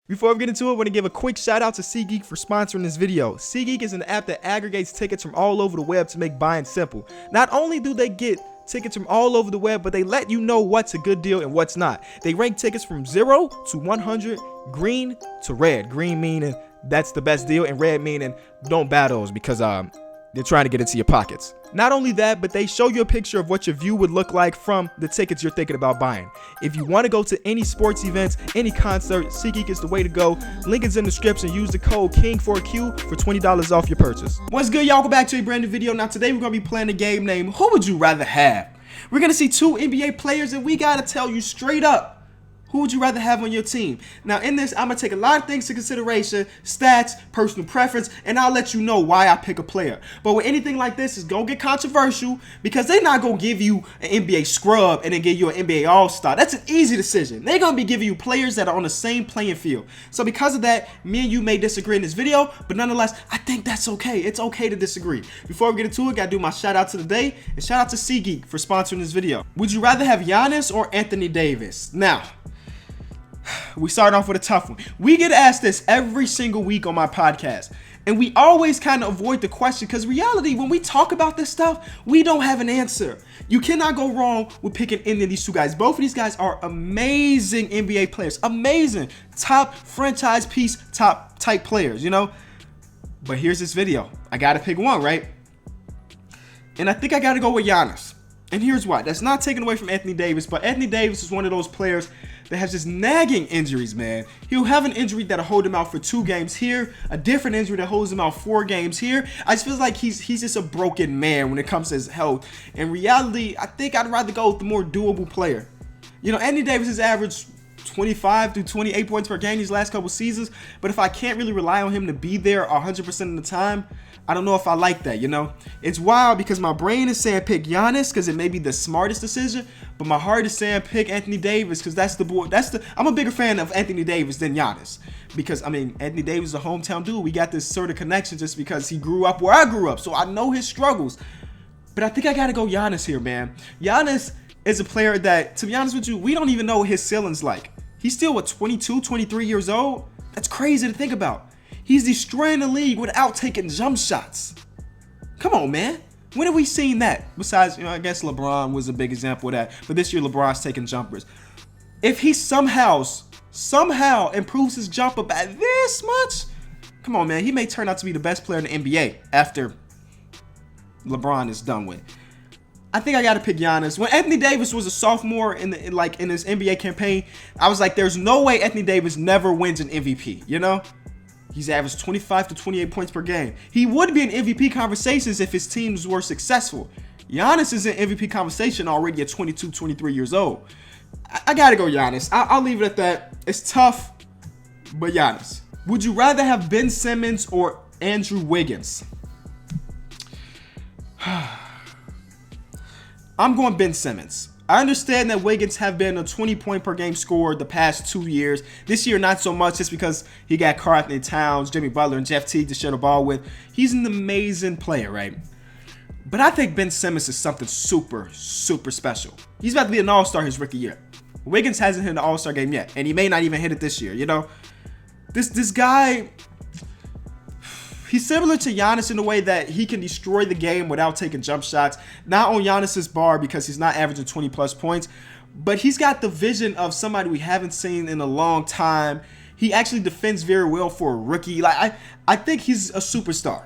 Before we get into it, I want to give a quick shout out to SeatGeek for sponsoring this video. SeatGeek is an app that aggregates tickets from all over the web to make buying simple. Not only do they get tickets from all over the web, but they let you know what's a good deal and what's not. They rank tickets from 0 to 100, green to red. Green meaning that's the best deal, and red meaning don't buy those because they're trying to get into your pockets. Not only that, but they show you a picture of what your view would look like from the tickets you're thinking about buying. If you want to go to any sports events, any concert, SeatGeek is the way to go. Link is in the description. Use the code KOT4Q for $20 off your purchase. What's good, y'all? Welcome back to a brand new video. Now today we're going to be playing a game named Who Would You Rather Have? We're going to see two NBA players and we got to tell you straight up, who would you rather have on your team? Now, in this, I'm going to take a lot of things into consideration, stats, personal preference, and I'll let you know why I pick a player. But with anything like this, it's going to get controversial because they're not going to give you an NBA scrub and then give you an NBA All-Star. That's an easy decision. They're going to be giving you players that are on the same playing field. So because of that, me and you may disagree in this video, but nonetheless, I think that's okay. It's okay to disagree. Before we get into it, got to do my shout out to the day, and shout out to SeatGeek for sponsoring this video. Would you rather have Yanis or Anthony Davis? Now, we start off with a tough one. We get asked this every single week on my podcast, and we always kind of avoid the question because reality, when we talk about this stuff, we don't have an answer. You cannot go wrong with picking any of these two guys. Both of these guys are amazing NBA players. Amazing. Top franchise piece, top type players, you know? But here's this video. I got to pick one, right? And I think I got to go with Yanis. And here's why. That's not taken away from Anthony Davis, but Anthony Davis is one of those players that has just nagging injuries, man. He'll have an injury that'll hold him out for 2 games here, a different injury that holds him out 4 games here. I just feel like he's just a broken man when it comes to his health. In reality, I think I'd rather go with the more doable player. You know, Anthony Davis has averaged 25 through 28 points per game these last couple seasons, but if I can't really rely on him to be there 100% of the time, I don't know if I like that, you know? It's wild because my brain is saying pick Yanis because it may be the smartest decision, but my heart is saying pick Anthony Davis because that's the boy. I'm a bigger fan of Anthony Davis than Yanis because, I mean, Anthony Davis is a hometown dude. We got this sort of connection just because he grew up where I grew up, so I know his struggles. But I think I got to go Yanis here, man. Yanis is a player that, to be honest with you, we don't even know what his ceiling's like. He's still, what, 22, 23 years old? That's crazy to think about. He's destroying the league without taking jump shots. Come on, man. When have we seen that? Besides, you know, I guess LeBron was a big example of that. But this year, LeBron's taking jumpers. If he somehow improves his jumper by this much, come on, man. He may turn out to be the best player in the NBA after LeBron is done with. I think I got to pick Yanis. When Anthony Davis was a sophomore in his NBA campaign, I was like, there's no way Anthony Davis never wins an MVP, you know? He's averaged 25 to 28 points per game. He would be in MVP conversations if his teams were successful. Giannis is in MVP conversation already at 22, 23 years old. I got to go Giannis. I'll leave it at that. It's tough, but Giannis. Would you rather have Ben Simmons or Andrew Wiggins? I'm going Ben Simmons. I understand that Wiggins have been a 20-point per game scorer the past 2 years. This year, not so much just because he got Karl Anthony Towns, Jimmy Butler, and Jeff Teague to share the ball with. He's an amazing player, right? But I think Ben Simmons is something super, super special. He's about to be an all-star his rookie year. Wiggins hasn't hit an all-star game yet, and he may not even hit it this year, you know? This guy, he's similar to Yanis in the way that he can destroy the game without taking jump shots. Not on Giannis's bar because he's not averaging 20-plus points, but he's got the vision of somebody we haven't seen in a long time. He actually defends very well for a rookie. Like I think he's a superstar.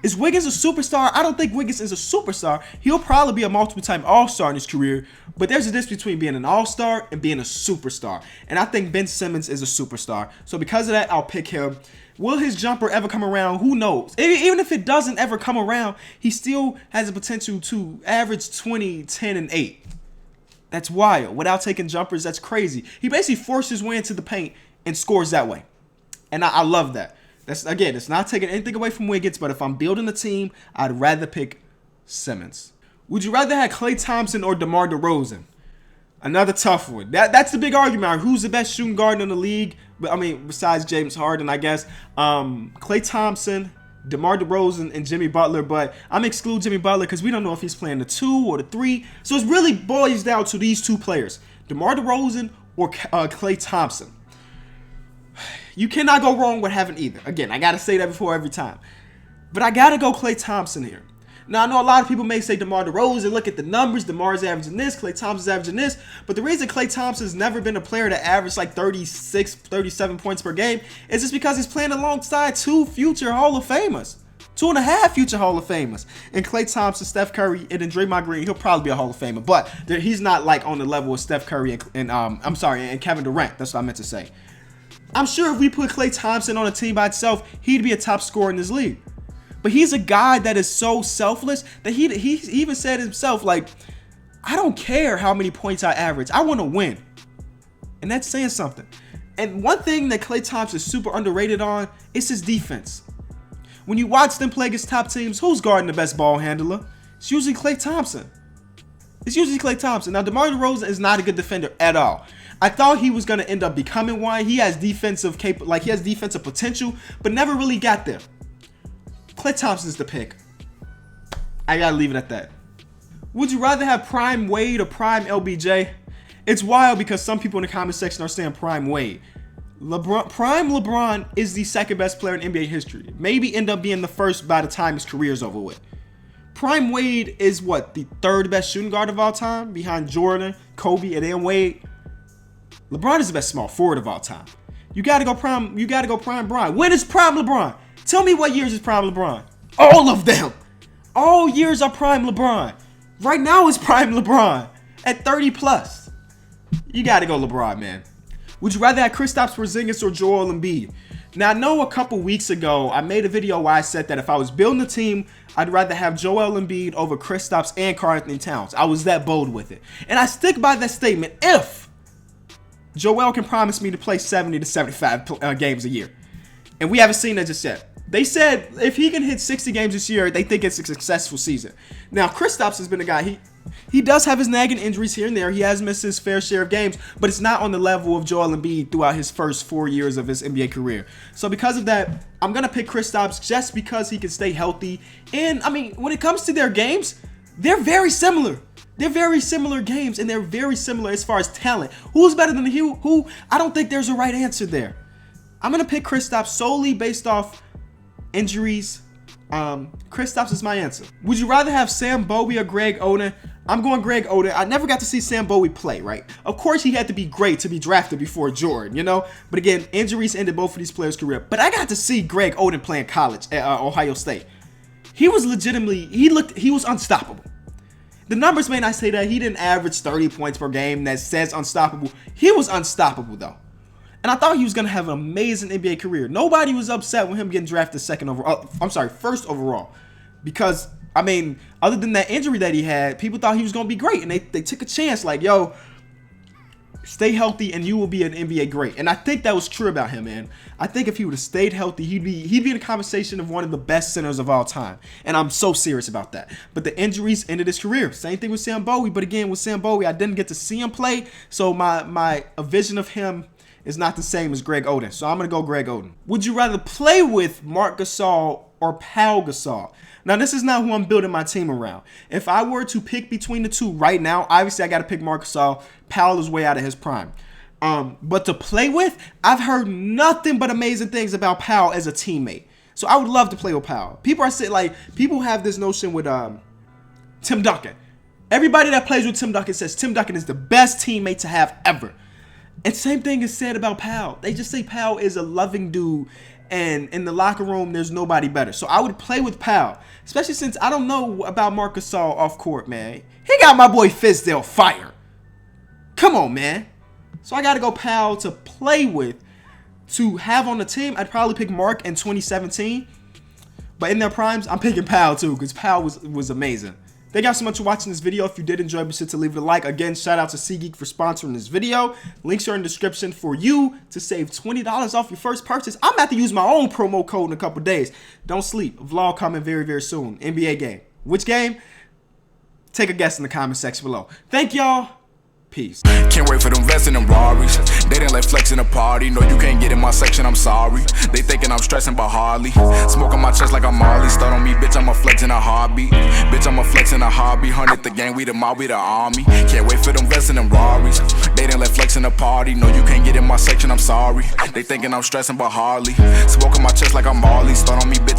Is Wiggins a superstar? I don't think Wiggins is a superstar. He'll probably be a multiple-time all-star in his career, but there's a difference between being an all-star and being a superstar. And I think Ben Simmons is a superstar. So because of that, I'll pick him. Will his jumper ever come around? Who knows? Even if it doesn't ever come around, he still has the potential to average 20, 10, and 8. That's wild. Without taking jumpers, that's crazy. He basically forces his way into the paint and scores that way. And I love that. It's not taking anything away from Wiggins, but if I'm building a team, I'd rather pick Simmons. Would you rather have Klay Thompson or DeMar DeRozan? Another tough one. That's the big argument. Who's the best shooting guard in the league? But I mean, besides James Harden, I guess. Klay Thompson, DeMar DeRozan, and Jimmy Butler. But I'm exclude Jimmy Butler because we don't know if he's playing the 2 or the 3. So it really boils down to these 2 players, DeMar DeRozan or Klay Thompson. You cannot go wrong with having either. Again, I got to say that before every time. But I got to go Klay Thompson here. Now, I know a lot of people may say DeMar DeRozan, look at the numbers. DeMar's averaging this, Klay Thompson's averaging this. But the reason Klay Thompson's never been a player to average like 36, 37 points per game is just because he's playing alongside 2 future Hall of Famers. 2.5 future Hall of Famers. And Klay Thompson, Steph Curry, and then Draymond Green, he'll probably be a Hall of Famer. But he's not like on the level of Steph Curry and Kevin Durant. That's what I meant to say. I'm sure if we put Klay Thompson on a team by itself, he'd be a top scorer in this league. But he's a guy that is so selfless that he even said himself, like, I don't care how many points I average. I want to win. And that's saying something. And one thing that Klay Thompson is super underrated on is his defense. When you watch them play against top teams, who's guarding the best ball handler? It's usually Klay Thompson. Now, DeMar DeRozan is not a good defender at all. I thought he was going to end up becoming one. He has defensive potential, but never really got there. Klay Thompson's the pick. I gotta leave it at that. Would you rather have prime Wade or prime LBJ? It's wild because some people in the comment section are saying prime Wade. Prime LeBron is the second best player in NBA history. Maybe end up being the first by the time his career is over with. Prime Wade is what? The third best shooting guard of all time, behind Jordan, Kobe, and then Wade. LeBron is the best small forward of all time. You gotta go prime Bron. When is prime LeBron? Tell me what years is prime LeBron. All of them. All years are prime LeBron. Right now is prime LeBron at 30 plus. You got to go LeBron, man. Would you rather have Kristaps Porzingis or Joel Embiid? Now, I know a couple weeks ago, I made a video where I said that if I was building a team, I'd rather have Joel Embiid over Kristaps and Karl-Anthony Towns. I was that bold with it. And I stick by that statement if Joel can promise me to play 70 to 75 games a year. And we haven't seen that just yet. They said if he can hit 60 games this year, they think it's a successful season. Now, Kristaps has been a guy, he does have his nagging injuries here and there. He has missed his fair share of games, but it's not on the level of Joel Embiid throughout his first 4 years of his NBA career. So because of that, I'm going to pick Kristaps just because he can stay healthy. And, I mean, when it comes to their games, they're very similar. They're very similar games, and they're very similar as far as talent. Who's better than who? I don't think there's a right answer there. I'm going to pick Kristaps solely based off injuries. Kristaps is my answer. Would you rather have Sam Bowie or Greg Oden? I'm going Greg Oden. I never got to see Sam Bowie play, right? Of course, he had to be great to be drafted before Jordan, you know? But again, injuries ended both of these players' career. But I got to see Greg Oden play in college at Ohio State. He was legitimately, he was unstoppable. The numbers may not say that. He didn't average 30 points per game that says unstoppable. He was unstoppable, though. And I thought he was going to have an amazing NBA career. Nobody was upset with him getting drafted first overall. Because, I mean, other than that injury that he had, people thought he was going to be great. And they took a chance like, yo, stay healthy and you will be an NBA great. And I think that was true about him, man. I think if he would have stayed healthy, he'd be in a conversation of one of the best centers of all time. And I'm so serious about that. But the injuries ended his career. Same thing with Sam Bowie. But again, with Sam Bowie, I didn't get to see him play. So my vision of him is not the same as Greg Oden. So I'm going to go Greg Oden. Would you rather play with Marc Gasol or Pau Gasol? Now, this is not who I'm building my team around. If I were to pick between the two right now, obviously I got to pick Marc Gasol. Pau is way out of his prime. But to play with, I've heard nothing but amazing things about Pau as a teammate. So I would love to play with Pau. People have this notion with Tim Duncan. Everybody that plays with Tim Duncan says Tim Duncan is the best teammate to have ever. And same thing is said about Pau. They just say Pau is a loving dude, and in the locker room, there's nobody better. So I would play with Pau, especially since I don't know about Marc Gasol off court, man. He got my boy Fizdale fired. Come on, man. So I got to go Pau to play with. To have on the team, I'd probably pick Marc in 2017. But in their primes, I'm picking Pau too, because Pau was amazing. Thank y'all so much for watching this video. If you did enjoy, be sure to leave it a like. Again, shout out to SeatGeek for sponsoring this video. Links are in the description for you to save $20 off your first purchase. I'm about to use my own promo code in a couple days. Don't sleep. A vlog coming very, very soon. NBA game. Which game? Take a guess in the comment section below. Thank y'all. Peace. Can't wait for them vests and them Rarries. They didn't let flex in the party. No, you can't get in my section, I'm sorry. They thinking I'm stressing, but hardly. Smoke on my chest like I'm Marley. Start on me, bitch, I'm a flex in a heartbeat. Bitch, I'm a flex in a hobby. 100 the gang, we the mob, we the army. Can't wait for them vests and them Rarries. They didn't let flex in the party. No, you can't get in my section, I'm sorry. They thinking I'm stressing, but hardly. Smoke on my chest like I'm Marley. Start